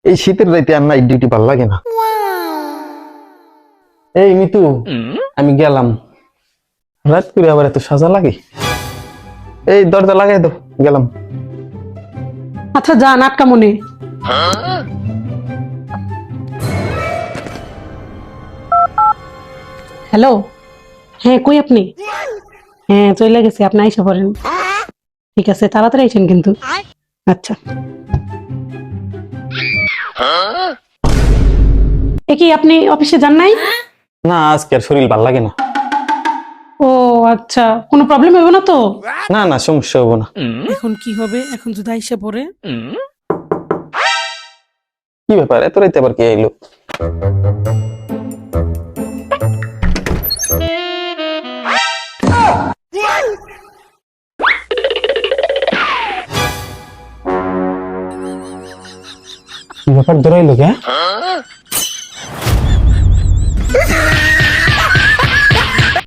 এই শীতের রাইতে আর নাইট ডিউটি ভালো লাগে না। এই মিতু, আমি গেলাম। রাত করে আবার এত সাজা লাগে? এই দরজা লাগাই দাও, গেলাম। আচ্ছা যান, আটকা মনে। হ্যালো, হ্যাঁ কই আপনি? হ্যাঁ চলে গেছি, আপনি আইসা পড়েন। ঠিক আছে, তাড়াতাড়ি আইসেন কিন্তু। আচ্ছা। এ কি আপনি অফিসে যান নাই? না, আজকে আর শরীর ভালো লাগে না। ও আচ্ছা, কোনো প্রবলেম হবে না তো? না না, সমস্যা হবো না। এখন কি হবে এখন যদি আইসা পড়ে? কি ব্যাপার, এত রাইতে আবার কে আইলো? কি ব্যাপার, দৌড়াইলো কে?